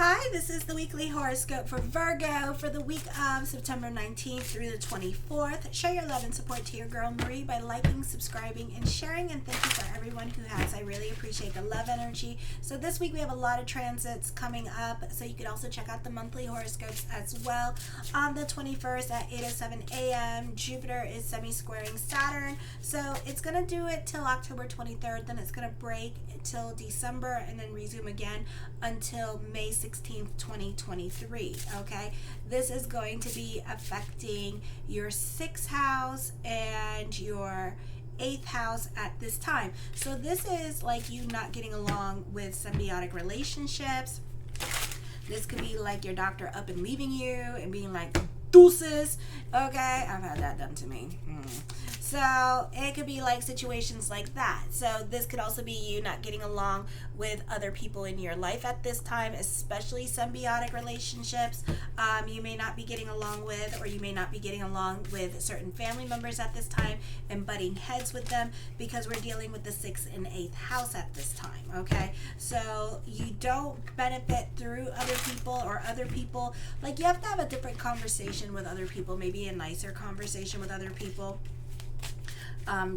Hi, this is the weekly horoscope for Virgo for the week of September 19th through the 24th. Show your love and support to your girl Marie by liking, subscribing, and sharing. And thank you for everyone who has. I really appreciate the love energy. So this week we have a lot of transits coming up. So you can also check out the monthly horoscopes as well. On the 21st at 8:07 a.m., Jupiter is semi-squaring Saturn. So it's going to do it till October 23rd. Then it's going to break till December and then resume again until May 16th, 2023. Okay, this is going to be affecting your 6th house and your 8th house at this time. So this is like you not getting along with symbiotic relationships. This could be like your doctor up and leaving you and being like deuces. Okay, I've had that done to me. So it could be like situations like that. So this could also be you not getting along with other people in your life at this time, especially symbiotic relationships. You may not be getting along with, or you may not be getting along with certain family members at this time and butting heads with them because we're dealing with the 6th and 8th house at this time. Okay, so you don't benefit through other people or other people. Like you have to have a different conversation with other people, maybe a nicer conversation with other people.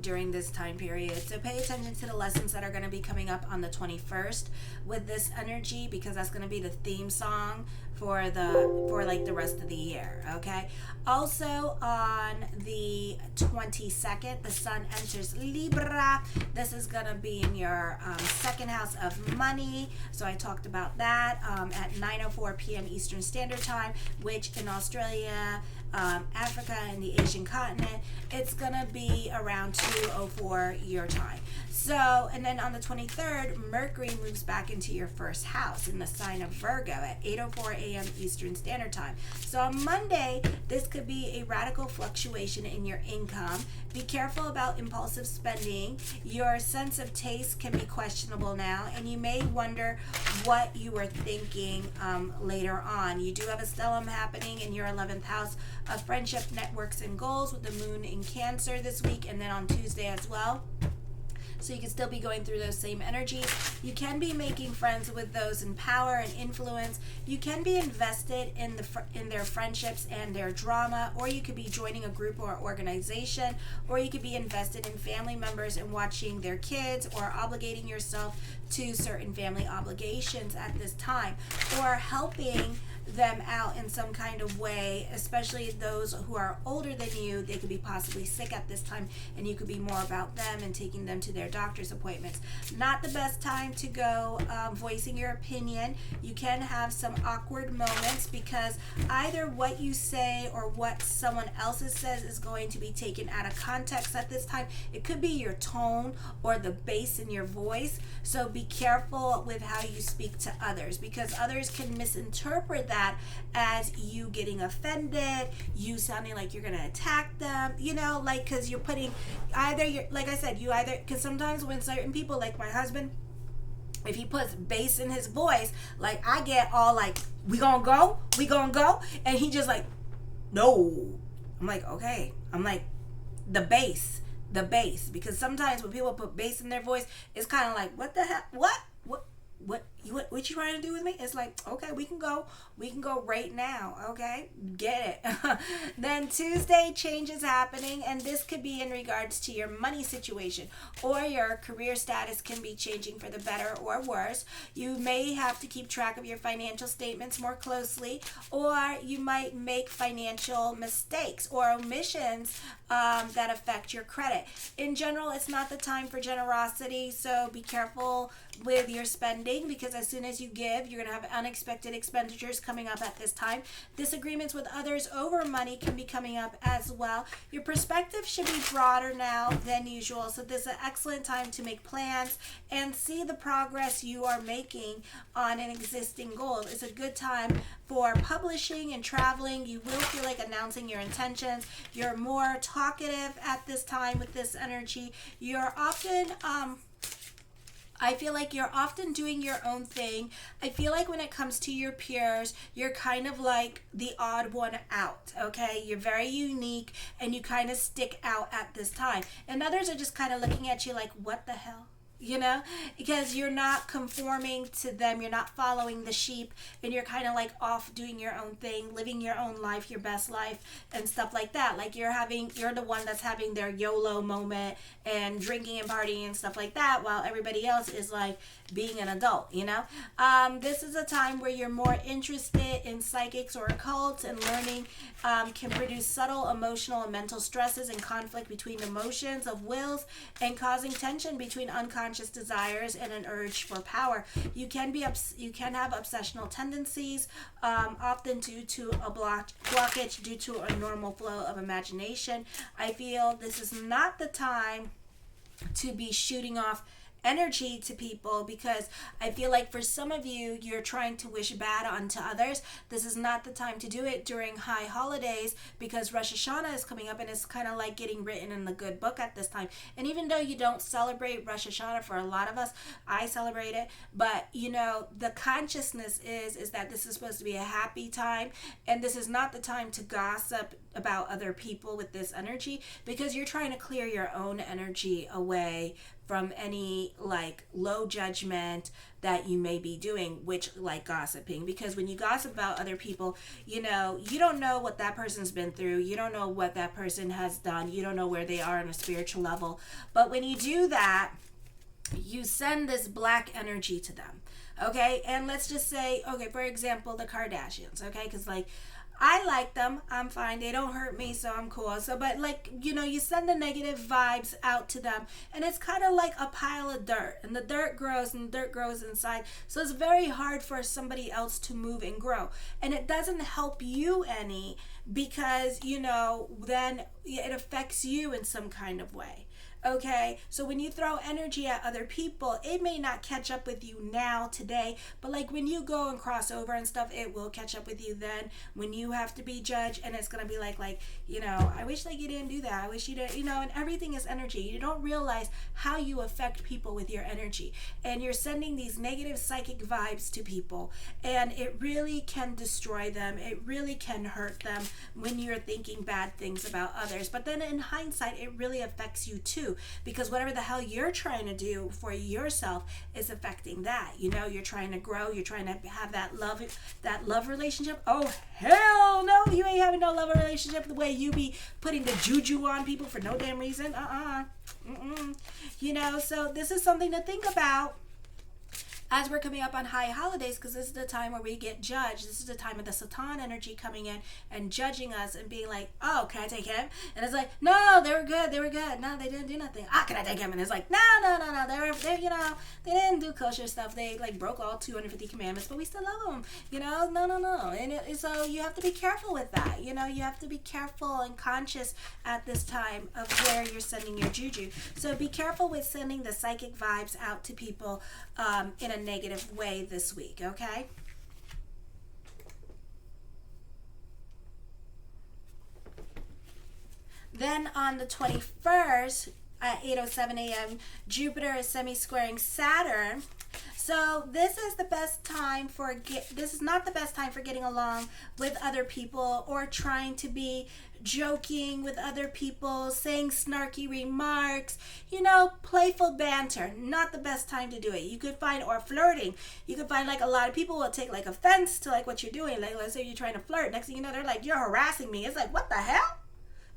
During this time period. So pay attention to the lessons that are going to be coming up on the 21st with this energy, because that's going to be the theme song for the rest of the year. Okay, also on the 22nd the sun enters Libra. This is going to be in your 2nd house of money. So I talked about that at 9:04 p.m. Eastern Standard Time, which in Australia, Africa, and the Asian continent, it's gonna be around 2:04 your time. So, and then on the 23rd, Mercury moves back into your 1st house in the sign of Virgo at 8:04 a.m. Eastern Standard Time. So on Monday, this could be a radical fluctuation in your income. Be careful about impulsive spending. Your sense of taste can be questionable now, and you may wonder what you were thinking later on. You do have a stellium happening in your 11th house of friendship, networks, and goals with the moon in Cancer this week, and then on Tuesday as well. So you can still be going through those same energies. You can be making friends with those in power and influence. You can be invested in their friendships and their drama, or you could be joining a group or organization, or you could be invested in family members and watching their kids, or obligating yourself to certain family obligations at this time, or helping them out in some kind of way, especially those who are older than you. They could be possibly sick at this time, and you could be more about them and taking them to their doctor's appointments. Not the best time to go voicing your opinion. You can have some awkward moments because either what you say or what someone else says is going to be taken out of context at this time. It could be your tone or the bass in your voice. So be careful with how you speak to others, because others can misinterpret that as you getting offended, you sounding like you're gonna attack them, like, because you're putting like I said, because sometimes when certain people, like my husband, if he puts bass in his voice, like I get all like, we gonna go, and he just like, no. I'm like, okay. I'm like, the bass, because sometimes when people put bass in their voice, it's kind of like, what the hell, what you trying to do with me? It's like, okay, we can go right now. Okay, get it. Then Tuesday, change is happening, and this could be in regards to your money situation, or your career status can be changing for the better or worse. You may have to keep track of your financial statements more closely, or you might make financial mistakes or omissions that affect your credit. In general, it's not the time for generosity, so be careful with your spending, because as soon as you give, you're going to have unexpected expenditures coming up at this time. Disagreements with others over money can be coming up as well. Your perspective should be broader now than usual, so this is an excellent time to make plans and see the progress you are making on an existing goal. It's a good time for publishing and traveling. You will feel like announcing your intentions. You're more talkative at this time with this energy. You're often I feel like you're often doing your own thing. I feel like when it comes to your peers, you're kind of like the odd one out, okay? You're very unique and you kind of stick out at this time. And others are just kind of looking at you like, what the hell? because you're not conforming to them, you're not following the sheep, and you're kind of like off doing your own thing, living your own life, your best life, and stuff like that. Like you're the one that's having their YOLO moment and drinking and partying and stuff like that, while everybody else is like being an adult. This is a time where you're more interested in psychics or occults, and learning can produce subtle emotional and mental stresses and conflict between emotions of wills, and causing tension between unconscious desires and an urge for power. You can have obsessional tendencies, often due to a blockage due to a normal flow of imagination. I feel this is not the time to be shooting off energy to people, because I feel like for some of you, you're trying to wish bad onto others. This is not the time to do it during high holidays, because Rosh Hashanah is coming up, and it's kind of like getting written in the good book at this time. And even though you don't celebrate Rosh Hashanah, for a lot of us, I celebrate it, but the consciousness is that this is supposed to be a happy time, and this is not the time to gossip about other people with this energy, because you're trying to clear your own energy away from any like low judgment that you may be doing, which like gossiping, because when you gossip about other people, you don't know what that person's been through, you don't know what that person has done, you don't know where they are on a spiritual level. But when you do that, you send this black energy to them. Okay, and let's just say, okay, for example, the Kardashians, okay, because like I like them, I'm fine, they don't hurt me, so I'm cool. So, but like, you send the negative vibes out to them, and it's kind of like a pile of dirt, and the dirt grows, and the dirt grows inside. So it's very hard for somebody else to move and grow, and it doesn't help you any, because then it affects you in some kind of way. Okay, so when you throw energy at other people, it may not catch up with you now, today, but like when you go and cross over and stuff, it will catch up with you then, when you have to be judged, and it's going to be like, I wish like you didn't do that, I wish you didn't, and everything is energy. You don't realize how you affect people with your energy, and you're sending these negative psychic vibes to people, and it really can destroy them, it really can hurt them when you're thinking bad things about others. But then in hindsight, it really affects you too, because whatever the hell you're trying to do for yourself is affecting that. You're trying to grow, you're trying to have that love relationship. Oh hell no, you ain't having no love relationship the way you be putting the juju on people for no damn reason. So this is something to think about as we're coming up on high holidays, because this is the time where we get judged. This is the time of the Satan energy coming in and judging us and being like, oh, can I take him? And it's like, no, they were good. No, they didn't do nothing. Can I take him? And it's like, no, they they didn't do kosher stuff. They like broke all 250 commandments, but we still love them. No. And so you have to be careful with that. You have to be careful and conscious at this time of where you're sending your juju. So be careful with sending the psychic vibes out to people in a negative way this week, okay? Then on the 21st at 8:07 a.m., Jupiter is semi-squaring Saturn. So this is the best time this is not the best time for getting along with other people, or trying to be joking with other people, saying snarky remarks, playful banter. Not the best time to do it. You could find, or flirting. You could find like a lot of people will take like offense to like what you're doing. Like let's say you're trying to flirt. Next thing you know, they're like, you're harassing me. It's like, what the hell?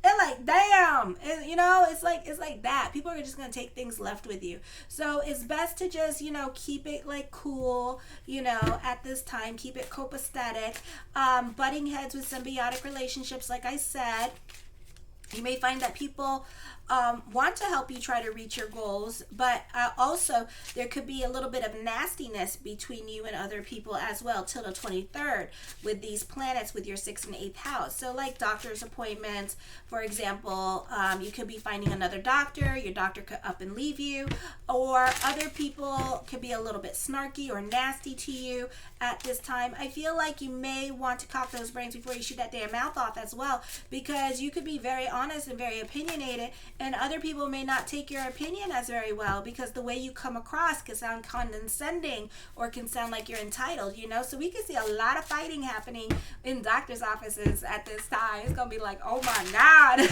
They're like, damn, it's like that. People are just going to take things left with you. So it's best to just, keep it like cool, at this time, keep it copacetic. Butting heads with symbiotic relationships, like I said. You may find that people want to help you try to reach your goals, but also there could be a little bit of nastiness between you and other people as well till the 23rd with these planets with your 6th and 8th house. So like doctor's appointments, for example, you could be finding another doctor, your doctor could up and leave you, or other people could be a little bit snarky or nasty to you at this time. I feel like you may want to cock those brains before you shoot that damn mouth off as well, because you could be very honest and very opinionated, and other people may not take your opinion as very well, because the way you come across can sound condescending or can sound like you're entitled, so we can see a lot of fighting happening in doctor's offices at this time. It's gonna be like, oh my god.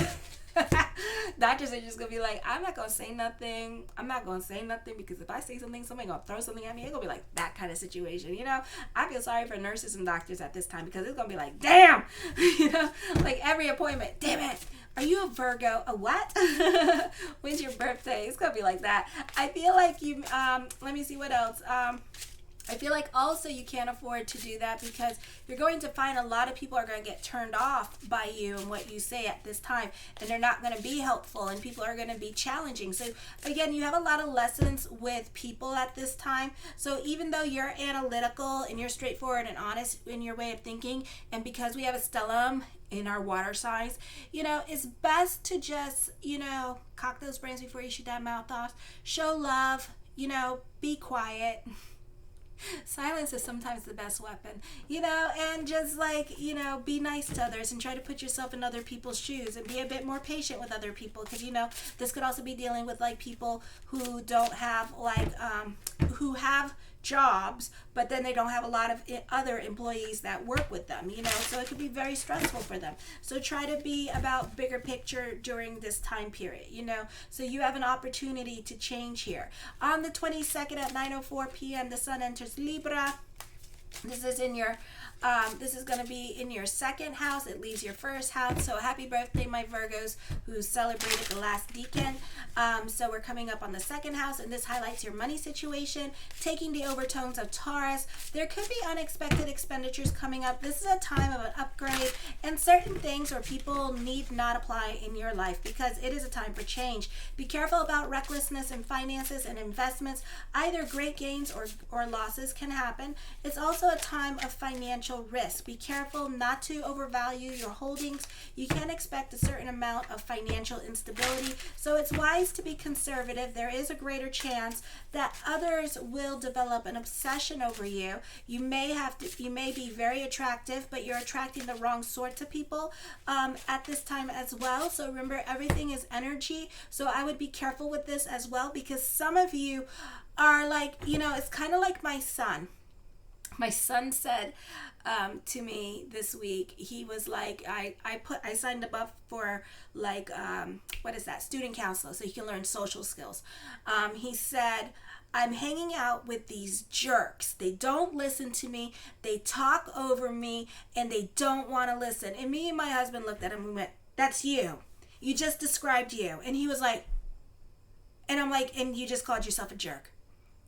Doctors are just gonna be like, I'm not gonna say nothing. I'm not gonna say nothing because if I say something, somebody gonna throw something at me. It's gonna be like that kind of situation, you know. I feel sorry for nurses and doctors at this time because it's gonna be like, damn, you know, like every appointment, damn it. Are you a Virgo? A what? When's your birthday? It's gonna be like that. I feel like you. Let me see what else. I feel like also you can't afford to do that because you're going to find a lot of people are going to get turned off by you and what you say at this time, and they're not going to be helpful, and people are going to be challenging. So again, you have a lot of lessons with people at this time. So even though you're analytical and you're straightforward and honest in your way of thinking, and because we have a stellium in our water signs, you know, it's best to just, you know, cock those brains before you shoot that mouth off. Show love, you know, be quiet. Silence is sometimes the best weapon, you know, and just like, you know, be nice to others and try to put yourself in other people's shoes and be a bit more patient with other people, because, you know, this could also be dealing with like people who don't have like who have jobs, but then they don't have a lot of other employees that work with them, you know, so it could be very stressful for them. So try to be about bigger picture during this time period, you know, so you have an opportunity to change here. On the 22nd at 9:04 p.m. the sun enters Libra. This is in your this is going to be in your second house. It leaves your first house. So happy birthday, my Virgos who celebrated the last decan. So we're coming up on the second house, and this highlights your money situation, taking the overtones of Taurus. There could be unexpected expenditures coming up. This is a time of an upgrade, and certain things or people need not apply in your life because it is a time for change. Be careful about recklessness in finances and investments. Either great gains or losses can happen. It's also a time of financial risk. Be careful not to overvalue your holdings. You can expect a certain amount of financial instability, so it's wise to be conservative. There is a greater chance that others will develop an obsession over you. You may be very attractive, but you're attracting the wrong sorts of people at this time as well. So remember, everything is energy. So I would be careful with this as well, because some of you are like, you know, it's kind of like my son. My son said to me this week, he was like, I signed him up for like, what is that? Student counselor, so he can learn social skills. He said, I'm hanging out with these jerks. They don't listen to me. They talk over me, and they don't want to listen. And me and my husband looked at him and we went, that's you. You just described you. And he was like, and I'm like, and you just called yourself a jerk.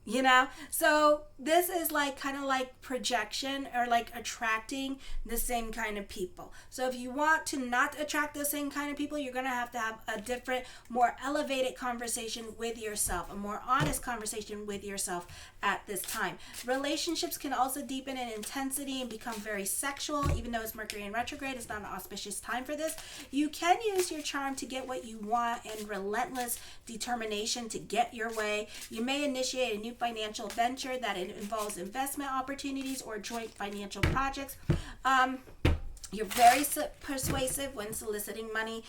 You know, so this is like kind of like projection or like attracting the same kind of people. So if you want to not attract the same kind of people, you're going to have a different, more elevated conversation with yourself, a more honest conversation with yourself at this time. Relationships can also deepen in intensity and become very sexual. Even though it's Mercury in retrograde, it's not an auspicious time for this. You can use your charm to get what you want and relentless determination to get your way. You may initiate a new financial venture that involves investment opportunities or joint financial projects. You're very persuasive when soliciting money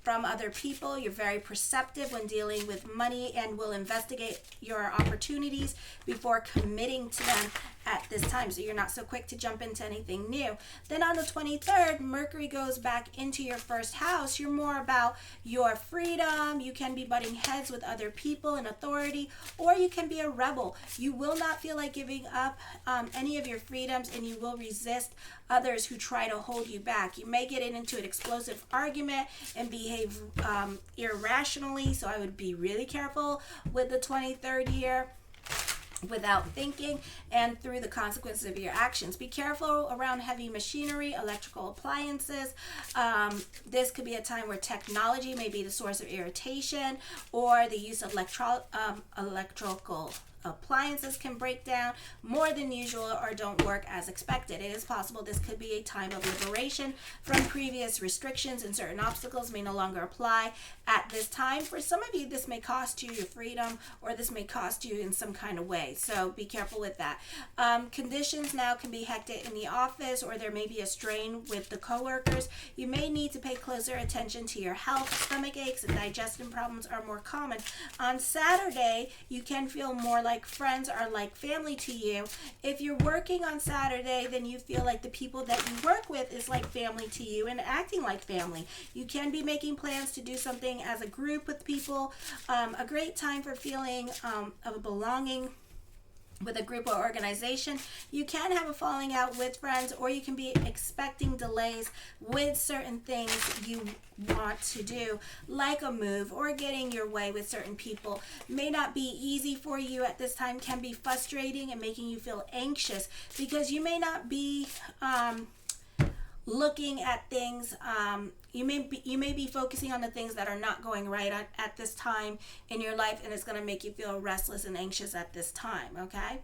from other people. You're very perceptive when dealing with money and will investigate your opportunities before committing to them at this time. So you're not so quick to jump into anything new. Then on the 23rd, Mercury goes back into your first house. You're more about your freedom. You can be butting heads with other people in authority, or you can be a rebel. You will not feel like giving up any of your freedoms, and you will resist others who try to hold you back. You may get into an explosive argument and behave irrationally, so I would be really careful with the 23rd year without thinking and through the consequences of your actions. Be careful around heavy machinery, electrical appliances. This could be a time where technology may be the source of irritation, or the use of electrical appliances can break down more than usual or don't work as expected. It is possible this could be a time of liberation from previous restrictions, and certain obstacles may no longer apply at this time. For some of you, this may cost you your freedom, or this may cost you in some kind of way. So be careful with that. Conditions now can be hectic in the office, or there may be a strain with the coworkers. You may need to pay closer attention to your health. Stomach aches and digestion problems are more common. On Saturday, you can feel more like like friends are like family to you. If you're working on Saturday, then you feel like the people that you work with is like family to you and acting like family. You can be making plans to do something as a group with people. A great time for feeling of a belonging with a group or organization. You can have a falling out with friends, or you can be expecting delays with certain things you want to do, like a move or getting your way with certain people. May not be easy for you at this time, can be frustrating and making you feel anxious because you may not be looking at things. You may be focusing on the things that are not going right at this time in your life, and it's going to make you feel restless and anxious at this time. Okay.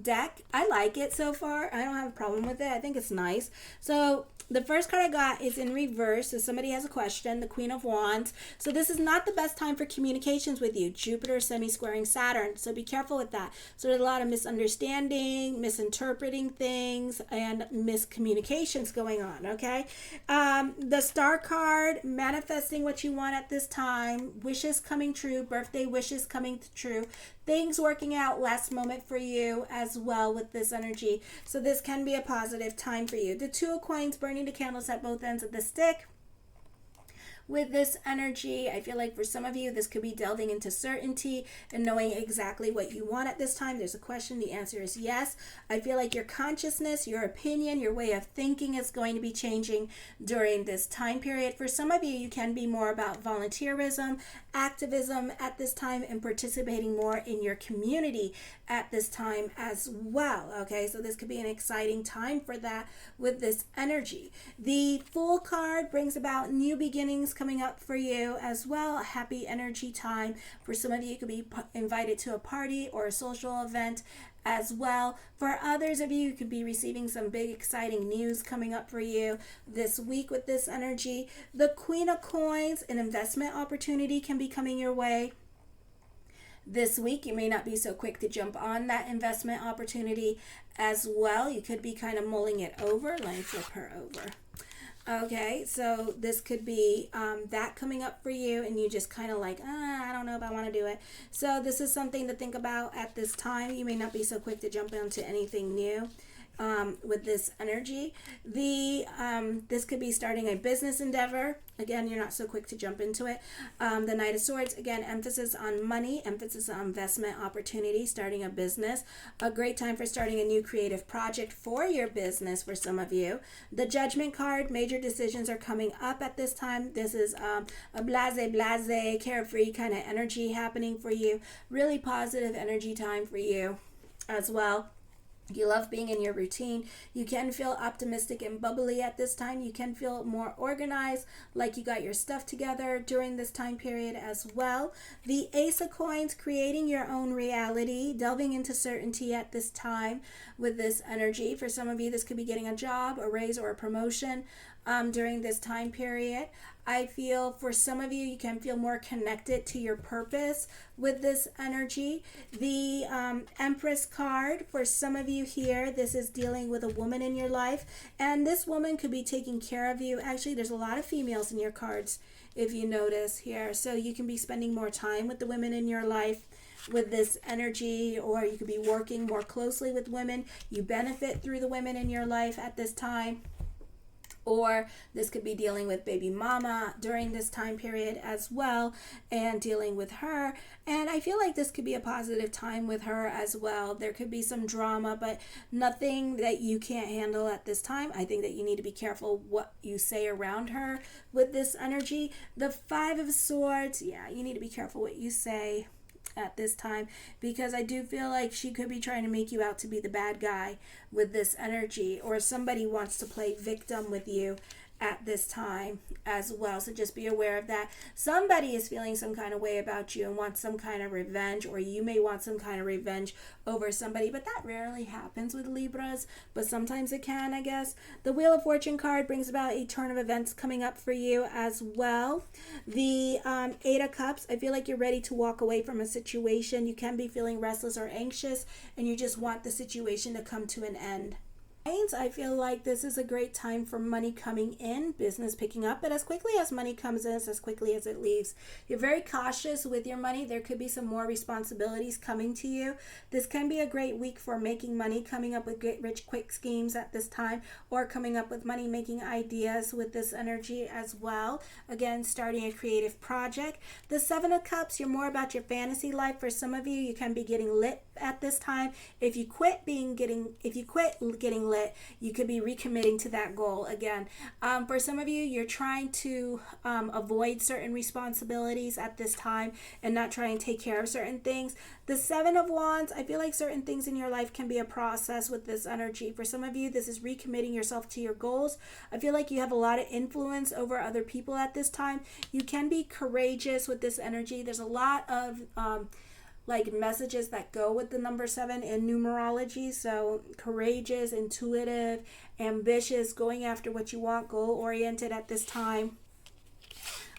Deck, I like it so far. I don't have a problem with it. I think it's nice. So the first card I got is in reverse. So somebody has a question, the Queen of Wands. So this is not the best time for communications with you. Jupiter semi-squaring Saturn. So be careful with that. So there's a lot of misunderstanding, misinterpreting things, and miscommunications going on, okay? The Star card, manifesting what you want at this time, wishes coming true, birthday wishes coming true, things working out last moment for you as well with this energy. So this can be a positive time for you. The Two of Coins, burning the candles at both ends of the stick. With this energy, I feel like for some of you, this could be delving into certainty and knowing exactly what you want at this time. There's a question. The answer is yes. I feel like your consciousness, your opinion, your way of thinking is going to be changing during this time period. For some of you, you can be more about volunteerism, activism at this time, and participating more in your community at this time as well. Okay, so this could be an exciting time for that with this energy. The Fool card brings about new beginnings coming up for you as well. A happy energy time. For some of you, you could be invited to a party or a social event as well. For others of you, you could be receiving some big exciting news coming up for you this week with this energy. The Queen of Coins, an investment opportunity can be coming your way this week. You may not be so quick to jump on that investment opportunity as well. You could be kind of mulling it over. Let me flip her over. Okay, so this could be that coming up for you, and you just kind of like, I don't know if I want to do it. So this is something to think about at this time. You may not be so quick to jump into anything new with this energy. This could be starting a business endeavor. Again, you're not so quick to jump into it. The Knight of Swords, again, emphasis on money, emphasis on investment opportunity, starting a business. A great time for starting a new creative project for your business for some of you. The Judgment card, major decisions are coming up at this time. This is a blase, carefree kind of energy happening for you. Really positive energy time for you as well. You love being in your routine. You can feel optimistic and bubbly at this time. You can feel more organized, like you got your stuff together during this time period as well. The Ace of Coins, creating your own reality, delving into certainty at this time with this energy. For some of you, this could be getting a job, a raise, or a promotion during this time period. I feel for some of you, you can feel more connected to your purpose with this energy. The Empress card, for some of you here, this is dealing with a woman in your life, and this woman could be taking care of you. Actually, there's a lot of females in your cards, if you notice here. So you can be spending more time with the women in your life with this energy, or you could be working more closely with women. You benefit through the women in your life at this time. Or this could be dealing with baby mama during this time period as well, and dealing with her. And I feel like this could be a positive time with her as well. There could be some drama, but nothing that you can't handle at this time. I think that you need to be careful what you say around her with this energy. The Five of Swords, yeah, you need to be careful what you say at this time, because I do feel like she could be trying to make you out to be the bad guy with this energy, or somebody wants to play victim with you at this time as well. So just be aware of that. Somebody is feeling some kind of way about you and wants some kind of revenge, or you may want some kind of revenge over somebody, but that rarely happens with Libras, but sometimes it can, I guess. The Wheel of Fortune card brings about a turn of events coming up for you as well. The Eight of Cups, I feel like you're ready to walk away from a situation. You can be feeling restless or anxious, and you just want the situation to come to an end. I feel like this is a great time for money coming in, business picking up, but as quickly as money comes in, as quickly as it leaves. You're very cautious with your money. There could be some more responsibilities coming to you. This can be a great week for making money, coming up with get rich quick schemes at this time, or coming up with money making ideas with this energy as well. Again, starting a creative project. The Seven of Cups, you're more about your fantasy life. For some of you, you can be getting lit at this time. If you quit getting lit, you could be recommitting to that goal again. For some of you, you're trying to avoid certain responsibilities at this time and not try and take care of certain things. The Seven of Wands, I feel like certain things in your life can be a process with this energy. For some of you, this is recommitting yourself to your goals. I feel like you have a lot of influence over other people at this time. You can be courageous with this energy. There's a lot of like messages that go with the number 7 in numerology. So courageous, intuitive, ambitious, going after what you want, goal oriented at this time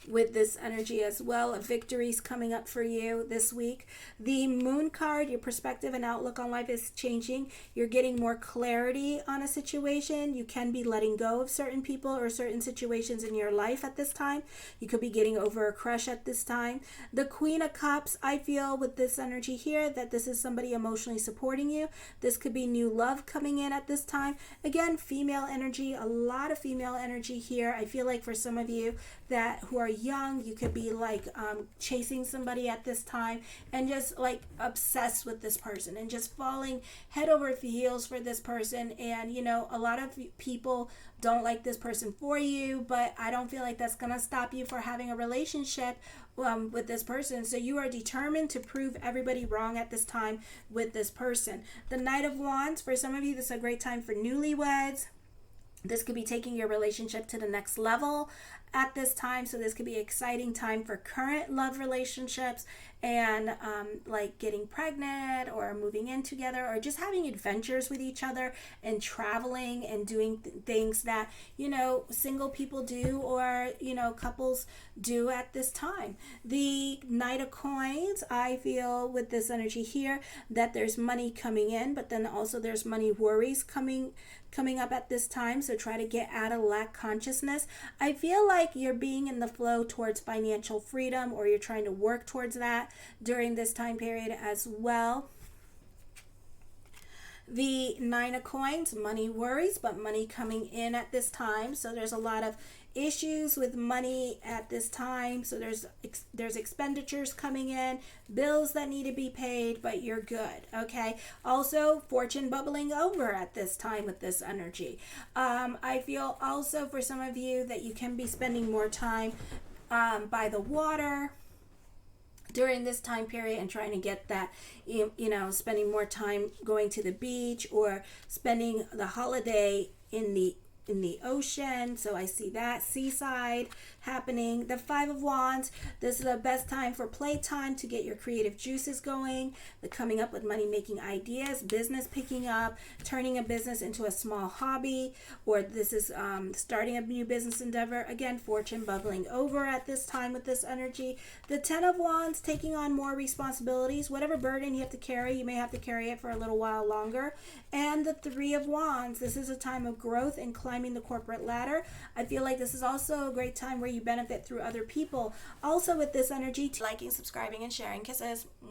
with this energy as well. A victory's coming up for you this week. The Moon card, your perspective and outlook on life is changing. You're getting more clarity on a situation. You can be letting go of certain people or certain situations in your life at this time. You could be getting over a crush at this time. The Queen of Cups, I feel with this energy here that this is somebody emotionally supporting you. This could be new love coming in at this time. Again, female energy, a lot of female energy here. I feel like for some of you that who are young, you could be like chasing somebody at this time and just like obsessed with this person and just falling head over heels for this person. And you know, a lot of people don't like this person for you, but I don't feel like that's gonna stop you for having a relationship with this person. So you are determined to prove everybody wrong at this time with this person. The Knight of Wands, for some of you, this is a great time for newlyweds. This could be taking your relationship to the next level at this time. So this could be an exciting time for current love relationships and like getting pregnant or moving in together or just having adventures with each other and traveling and doing things that, you know, single people do or, you know, couples do at this time. The Knight of Coins, I feel with this energy here that there's money coming in, but then also there's money worries coming up at this time. So try to get out of lack consciousness. I feel like you're being in the flow towards financial freedom, or you're trying to work towards that during this time period as well. The Nine of Coins, money worries, but money coming in at this time. So there's a lot of issues with money at this time. So there's expenditures coming in, bills that need to be paid, but you're good. Okay. Also, fortune bubbling over at this time with this energy. I feel also for some of you that you can be spending more time by the water during this time period and trying to get that, you know, spending more time going to the beach or spending the holiday in the ocean. So I see that seaside happening. The Five of Wands, this is the best time for playtime to get your creative juices going. The coming up with money making ideas, business picking up, turning a business into a small hobby, or this is starting a new business endeavor. Again, fortune bubbling over at this time with this energy. The Ten of Wands, taking on more responsibilities. Whatever burden you have to carry, you may have to carry it for a little while longer. And the Three of Wands, this is a time of growth and climbing the corporate ladder. I feel like this is also a great time where you benefit through other people. Also with this energy, liking, subscribing, and sharing. Kisses.